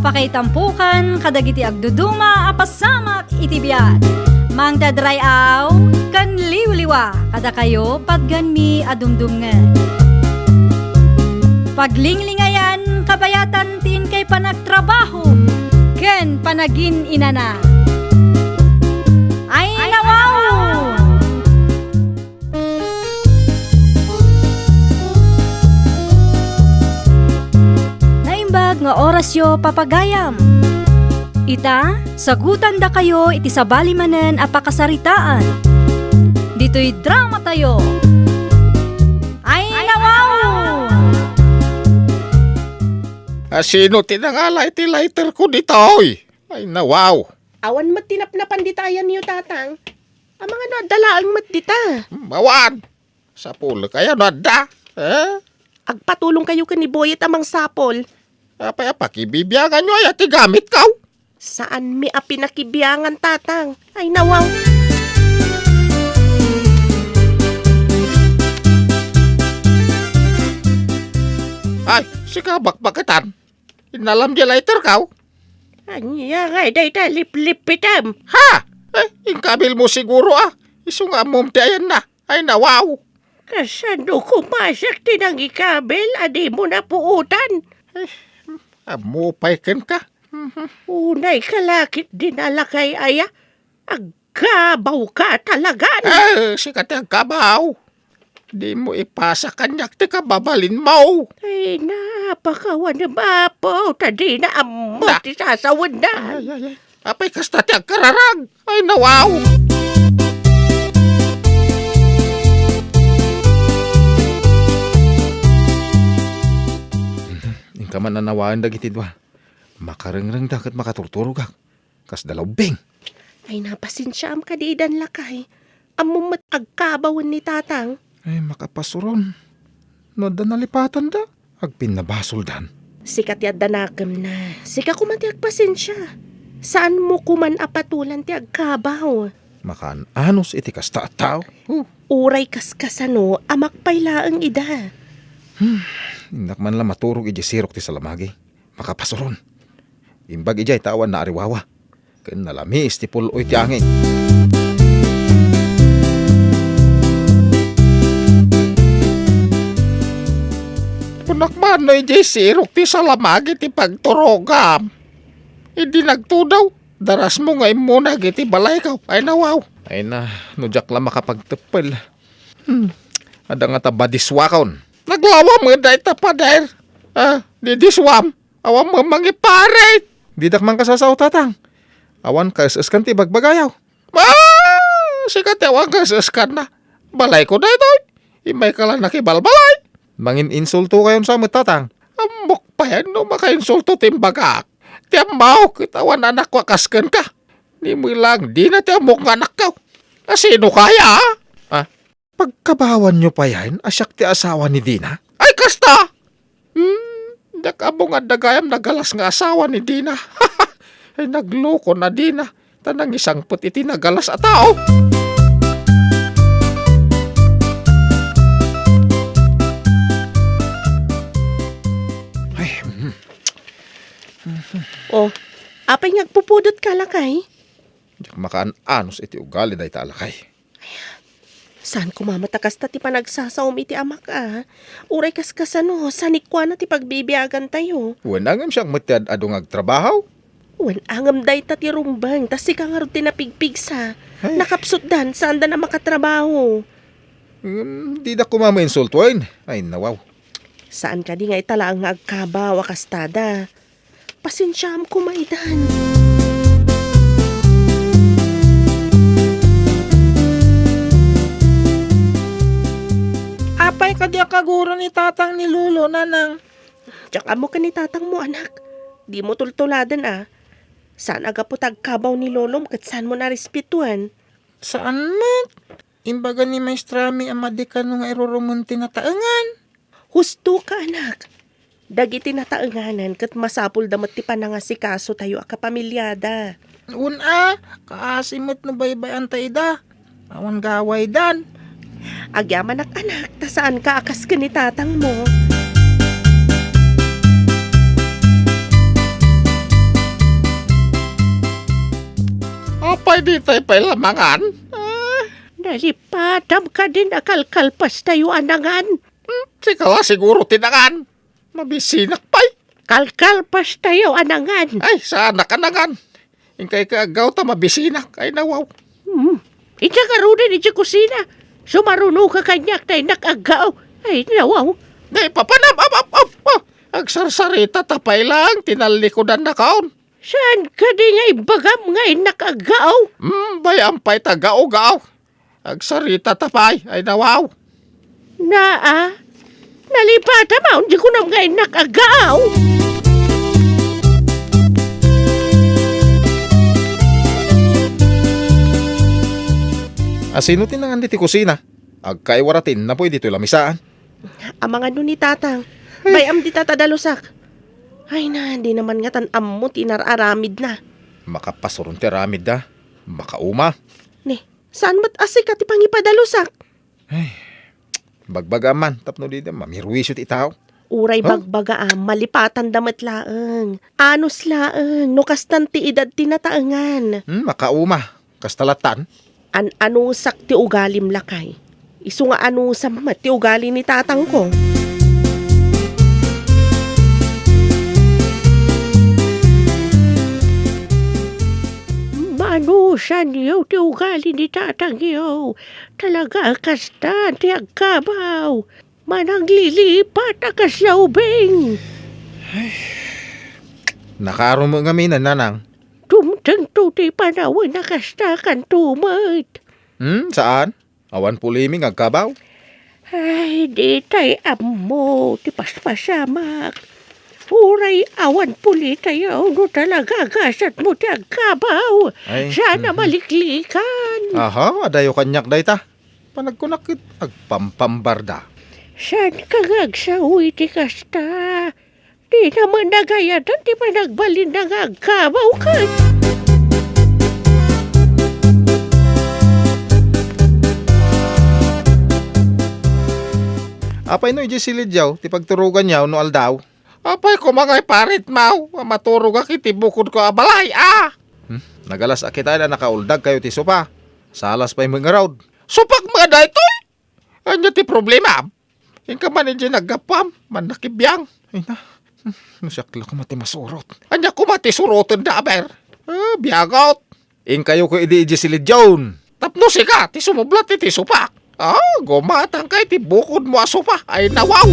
Apakaitampukan kadagiti agduduma apasamak iti biat. Mangdadrayaw kan liwliwa kada kayo patgan mi adumdumngen. Paglinglingayan kabayatan tin kay panagtrabaho ken panagin inana. Ay nawaw! Naimbag nga orasyo papagayam. Ita, sagutan da kayo iti sabali manen apakasaritaan. Dito'y drama tayo. Ay nawaw! Sino tinangala iti lighter ko ditoy? Ay nawaw. Awan mat tinapnapan ditayan niyo tatang. Ang mga nadalaang mat dita. Mawan. Sa pulo kaya nada. Agpatulong kayo ka ni Boyet amang sapol. Apay pakibibiyagan nyo ay ati gamit kaw. Saan mi api nakibiyangan tatang? Ay nawaw. Ay, sika bakbakitan. Inalam di lighter kaw. Anya nga day lip-lip pitam. Ha? Ingkabil mo siguro Isu nga mom ti ayan na. Ay nawaw. Kasano kumasak tinang ikabel, adi mo na puutan. Amupay ken ka. Unay kalakit dinala kay aya. Agkabaw ka talaga. Sikat ang kabaw. Di mo ipasa kanyak ti kababalin mo. Ay, napakawan na bapo. Tadi na amot ti sasawad na. Ay. Apay kasta ti ang kararag. Ay nawaw. Ingka man nanawaan dagiti dwa. Makarengreng dakat makaturturog kas dalaw beng. Ay, napasensya am kadidan lakay. Amumat agkabawan ni tatang. Ay makapasuron. No da nalipatan da. Agpinabasol dan. Sikat yad danagam na. Sika kuman ti agpasensya. Saan mo kuman apatulan ti agkabaw? Makaan anos iti kasta at tao. Uray kaskasano amakpaylaang ida. Indak man lang maturog iji sirok ti salamagi. Makapasuron. Imbag ijay tawan na ariwawa. Ken nalamis ti puloy ti angin. Punakman na ijay sirok ti salamagi ti pagturogam. Hindi nagtudaw. Daras mo nga imuna giti balay ka. Ay nawaw. Ay na, nujak lang makapagtepel. Ada nga tabadiswakon. Naglawam nga dahi tapader. Didiswam. Awam nga mangiparet. Didak man kasasaw tatang. Awan kasaskan ti bagbagayaw. Sikat awan kasaskan na. Balay ko na ito. Imay ka lang nakibalbalay. Mangin insulto kayon sa tatang. Amok pa yan no maka-insulto timbagak. Tiamaw kitawan anak ko kaskan ka. Ni mo lang di na tiamok nga anak ka. Sino kaya? Pagkabawan nyo pa yan, asyak ti asawa ni Dina? Ay kasta! Dakabong at dagayam nagalas nga asawa ni Dina. Ay nagloko na Dina. Tanang isang puti nagalas at tao. Apay ngagpupudot ka lakay? Diyak makaan anos iti ugali day talakay. Saan kumamatakas ta ti panagsasaom iti amak Uray kaskasano, sanikwa na ti pagbibiyagan tayo. Wanangam siyang matiad adong agtrabaho. Wan angam day ta ti rumbang, tas sika nga rin tinapigpigsa. Nakapsot dan, saan da na makatrabaho? Di na kumama-insultuin. Ay nawaw. Saan ka di nga itala ang agkabaw akastada? Pasensyam kumaidan. Apay ka di akaguro ni tatang ni Lolo, nanang. Tsaka mo ka ni tatang mo, anak. Di mo tultuladan Saan aga po tagkabaw ni Lolo, kat saan mo narespetuan? Saan man? Imbaga ni Maestrami ang madikano nga irurumunti na taengan. Husto ka, anak. Dagiti nataenganan kat masapul damat ti panangasikaso tayo akapamilyada. Una, kaasimot no baybay antay da. Awan gaway dan. Agyaman anak, ta saan ka akas ka ni tatang mo? Apay di tayo pailamangan. Nalipatam ka din akalkalpas tayo anangan. Sikala siguro tinangan. Mabisinak pa'y. Kalkalpas tayo anangan. Ay, sana kanangan. Ingkay kaagaw ta mabisinak. Ay nawaw. Ita karunin iti kusina. Sumaruno ka kanyak tayo nakagaw. Ay, nawaw. Di papanam. Agsarsarita tapay lang. Tinalikodan na kaon. Saan ka di nga ibagam nga nakagaw? Bayampay tagao-gaaw. Agsarita tapay. Ay nawaw. Nalipata mo, hindi ko na nga nakagaw. Asino tinangan diti kusina? Agkaiwaratin na po dito lamisaan. Ang mga nun ni tatang, bayam di tatadalusak. Ay na, di naman nga tan-am mo tinararamid na. Makapasurun ti ramid da. Makauma. Ni, saan mo't asik at ipangipadalusak? Bagbaga man. Tapno di da mamirwisyo ti tao. Uray bagbaga malipatan damat laeng. Anos laeng, no kastanti edad tinataengan. Makauma. Kastalatan. Anusak ti ugalim lakay. Isu nga sa mama ti ugali ni tatang ko. Manusan yaw ti ugali ni tatang yaw. Talaga kasta ti agkabaw. Managlilipat akas yaubing. Nakaro mo nga minan, nanang. Tumtang ti panawin na kasta kan tumat. Saan? Awan puliming agkabaw. Ay, di tay amo, ti paspasamak. Uray awan puli tayo, no talaga gasat mo ti agkabaw. Ay, Sana maliklikan. Aha, adayo kanyak day ta. Panagkunakit agpampambarda. San kagagsawi ti kasta? Di naman nagayatan ti panagbalin ng agkabaw ka. Apay no iji silidyaw, ti pagturugan yaw no aldaw. Apay ko mga parit mau. Maturog akiti bukod ko abalay. Nagalas akita na nakauldag kayo ti sopa. Salas pa'y mga raod. Supak mga daytoy. Anya ti problema. Yung ka man hindi naggapam. Man nakibiyang. Ay na, nasakla ko mati masurot. Anya ko mati surotin da aber. Biyagot. Ing kayo ko iji silidyaw. Tapno sika. Ti sumublat ti supak. Gumatang kay ti bukod mo asupa. Ay nawaw.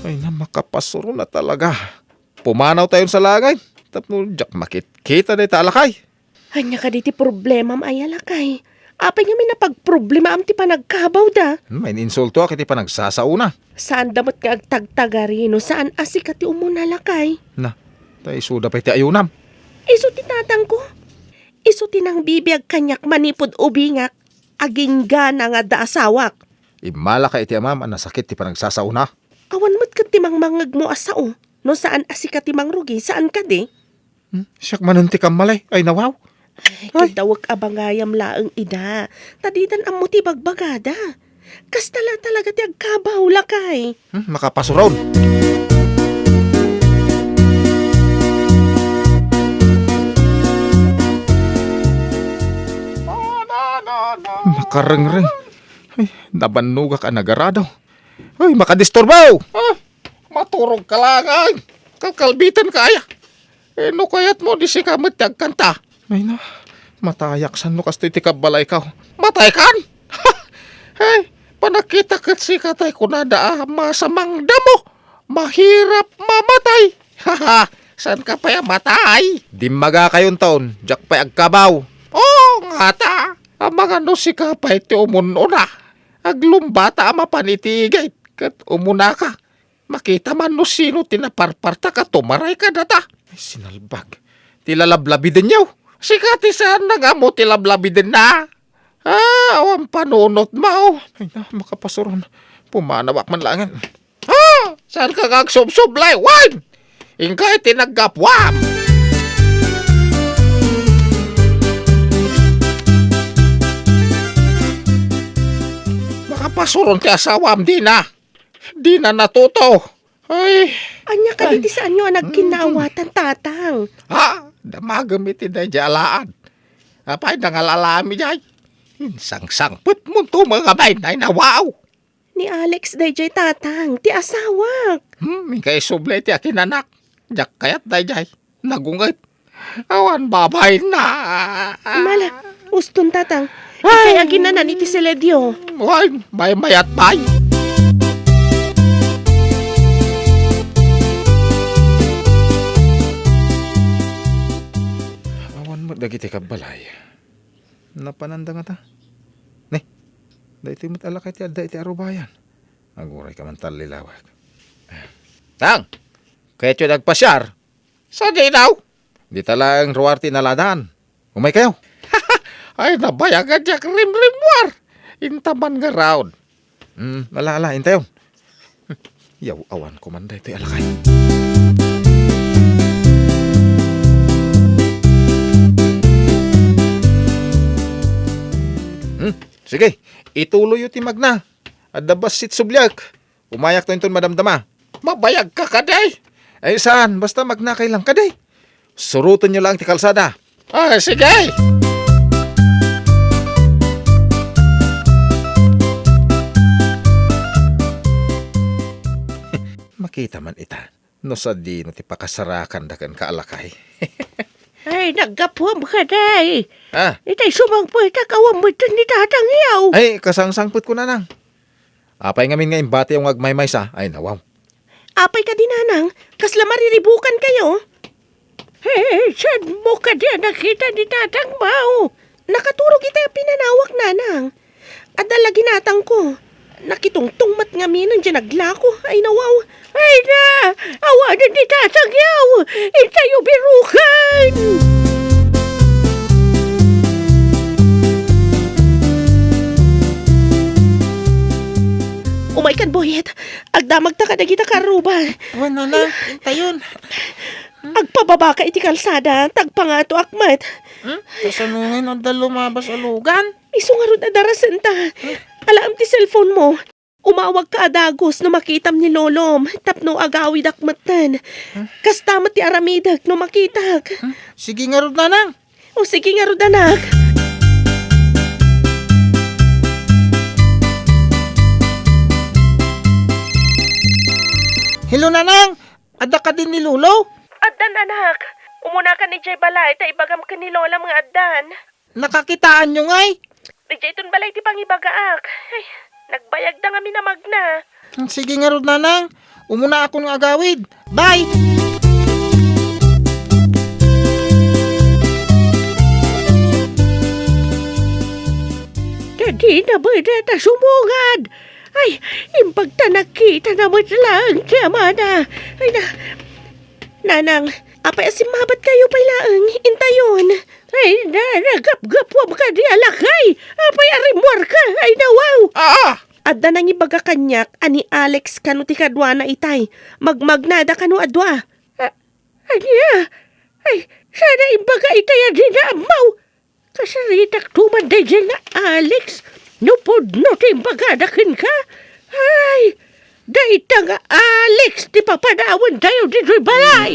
Ay na, makapasuro na talaga. Pumanaw tayo sa lagay. Tapno, jak makit-kita na italakay. Anya ka di ti problema ayalakay. Apay nga may napagproblema am ti panagkabaw da. May insulto akit pa nagsasauna. Saan damot ka agtagtagarino? Saan asik ti umunalakay? Na, tayo suda pa iti ayunam. Isu ti tatang ko. Isu ti nang bibiyag kanyak manipod ubingak. Aging gana nga da asawak. Imala ka iti amam, nasakit ti pa nagsasauna. Awan mo't ka timang mangag mo asao. No saan asik ka timang rugi? Saan ka di? Siyak manunti kang malay. Ay nawaw. Ay, kadawag abangayam laeng ida. Tadidan ang muti bagbagada. Kastala talaga ti agkabaw lakay. Makapasuron. Makarengreng. Ay, nabanuga ka nagaradaw. Ay, makadisturbaw. Maturog ka lang ay. Kakalbitan kaya. No kayat mo di si kamit kanta. Ay na, matayak san no kastoy ti kabalay ka. Matay kan? Hey, panakita kat si katay kunada masamang damo. Mahirap mamatay. Haha, saan ka pa matay? Dimaga kayon taon, jak pa agkabaw. Ngata. Ang mga no si kapay ti umununa. Aglumbata ama panitigay. Kat umuna ka. Makita man no sino tinaparparta ka tumaray ka data. Ay, sinalbag. Tilalablabi din yaw. Sikati saan na nga mo tilablabi din na. Awang panunot mo. Ay na, makapasuron. Pumanawak man langan. Saan ka kagsubsublay? Wan! Ingkay tinaggapwam. Makapasuron ti asawam di na. Di na natuto. Ay, Anya ka diti saan nyo ang nagkinawatan, tatang. ha? Damagamit na jalaan. Apay nangalalami jay. Insang-sangput mo to mga bay na nawaw. Ni Alex dayjay, tatang, ti asawak. Kay sublay ti akin anak. Jak kayat dayjay. Nagungit. Awan babay na. Mala, uston, tatang. Ikay aginanan iti Seledyo. Ay, may mayat bay. Awan mo dagiti kabalay. Napananda nga ta. Ne, da iti mo't alakay ti adda iti arubayan. Aguray ka man talilawag. Tang, kaya tiyo nagpasyar. Sa di daw? Di talang ruwarti naladaan. Umay kayo. Ay, nabayagan jak rim-rimwar. Intaman nga raon. Malala, intayo. Yaw, awan ko man da iti alakay. Sige, ituloy iti magna. Adabas sit sublyak. Umayak to inton madamdama. Mabayag ka kaday. Ay saan, basta magnakay lang kaday. Surutan nyo lang ti kalsada. Ay, sige. Makita man ita. No sa di no ti pakasarakan da kan kaalakay. Ay, naggapuam ka, day. Ah, Itay sumangpo, itakawam mo ito ni tatang yaw. ay kasangsangput ko na nang. Apay ngamin nga imbati yung agmaymay sa. Ay nawaw. Apay ka dinanang, kasla mariribukan kayo. Hey, saan mo ka diyan nakita ni tatang Mau? Nakaturog kita pinanawak, nanang. At dalagi natang ko. Nakitungtong mat nga minan dyan naglako. Ay nawaw. Ay na! Awanan ni tatang yaw! Itayo birukan! Umay kan boyet. Agdamag ta kada kita karuba. Awan nanang, intayon. Agpababa ka iti kalsada. Tagpangato akmat. Kasanungin o da lumabas alugan. Isungarod na darasan ta. Alam ti cellphone mo. Umawag ka adagos no makitam ni Lolom. Tapno agawid akmatan. Kastamat ti aramidag no makitak. Sige nga rod nanang. O sige nga rod anak. Hello nanang, ada ka din ni Lulo? Addan anak. Umuna ka ni Jay Balay. Ta ibagam ka ni Lola mga addan. Nakakitaan nyo ngay. Di Jay ton balay ti pangibagaak. Ay, nagbayag na nga minamagna. Sige nga rod nanang, umuna ako ng agawid. Bye! Dadi na ba data sumugad? Ay, impag ta nakita na mo lang kamana. Ay na, nanang, apay asim mabat kayo pailaang intayon. Ay na, nagap-gapwam ka di alakay. Apay arimwar ka, ay nawaw. Ah! Adda nang ibaga kanyak, ani Alex kanu ti kadwa na itay. Magmagnada kanu adwa. Anya, ay, sana ibaga itay adin na amaw. Kasaritak tumanday dyan na Alex. Nupod no ti bagadakin ka. Ay, daita nga Alex, ti papadawan tayo dito'y balay.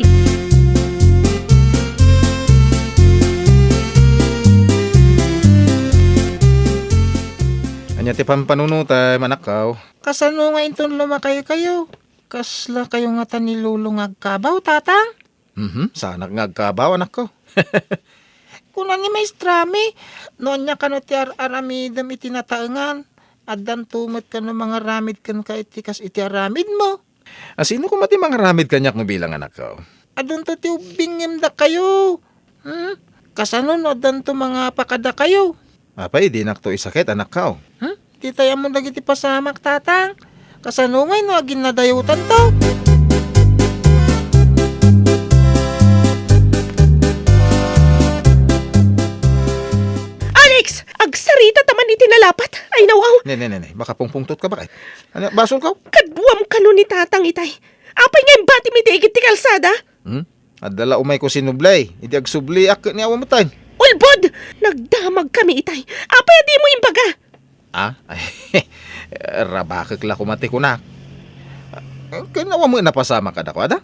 Anya ti pampanunuta, manakaw. Kasano nga inton lumakay kayo? Kasla kayo nga ta ni Lulo nga agkabaw, tatang? Sana nga agkabaw, anak ko. Kunan ni Maestrami, noon niya kano ti aramidam iti nataengan. Addan tumet ka no mga ramid kan ka iti kas iti aramid mo. Sino ko mati mga ramid kanyak no bilang anak ko? Adun to ti ubingem da kayo. Kasano no addan to mga pakada kayo. Apay, di nak to isakit, anak ko. Di tayo mo dagiti pasamak, tatang. Kasano ngay no agin nadayutan to. Alex, agsarita taman itinalapat. Ay nawaw, Ne, baka pungpungtot ka ba kay? Ano, basol ka? kadbuam kanu ni tatang itay. Apay nga yung bati mi digit ti kalsada. Adala umay ko sinublay. Hindi agsubli ak ni awa mo tayo. Ulbod! Nagdamag kami itay. Apay di mo imbaga. Ay, rabakak la kumati ko na. Kaya nawa mo napasama ka dako, ada?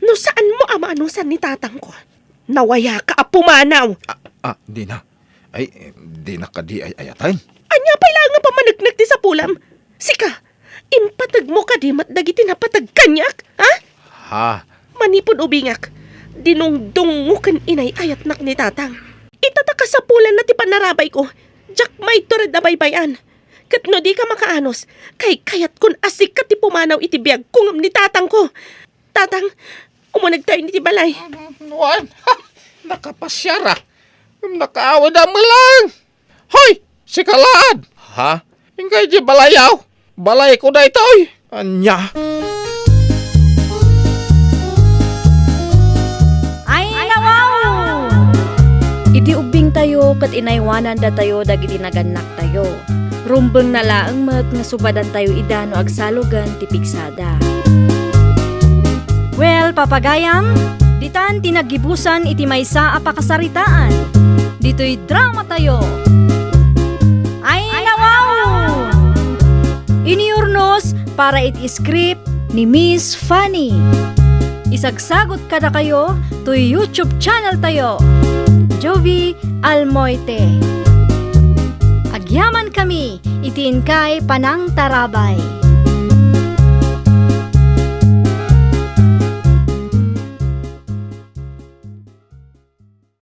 No saan mo amaanusan ni tatang ko? Nawaya ka apumanaw. Di na. Ay, di na ka di ay ayatayin. Anya pa ilangan pa managnak ti sa pulam. Sika, impatag mo ka di matdagiti napatag kanyak, ha? Ha? Manipod ubingak. Dinungdung mo kan inay ayat nak ni tatang. Itataka sa pulan na ti panarabay ko. Jak may tured na baybayan. Kat no di ka makaanos, kay kayat kun asik ka ti pumanaw iti biyag kungam ni tatang ko. Tatang, umunag tayo ni ti balay. Wan, nakapasyara. Nakaawad ang malang. Hoy, si Kalad. Ha? Ingkay di balayaw. Balay ko na ito'y. Anya? Ay nawaw! Iti ubing tayo kat inaywanan da tayo dagiti naganak tayo. Rumbeng na laang mat nga subadan tayo idano agsalugan ti pigsada. Well, papagayam, ditan tinagibusan iti maysa a pakasaritaan. Dito'y drama tayo. Ay nawaw! Iniurnos para iti script ni Miss Fanny. Isagsagot kada kayo to YouTube channel tayo. Jovi Almoite. Agyaman kami, itiin kay Panang Tarabay.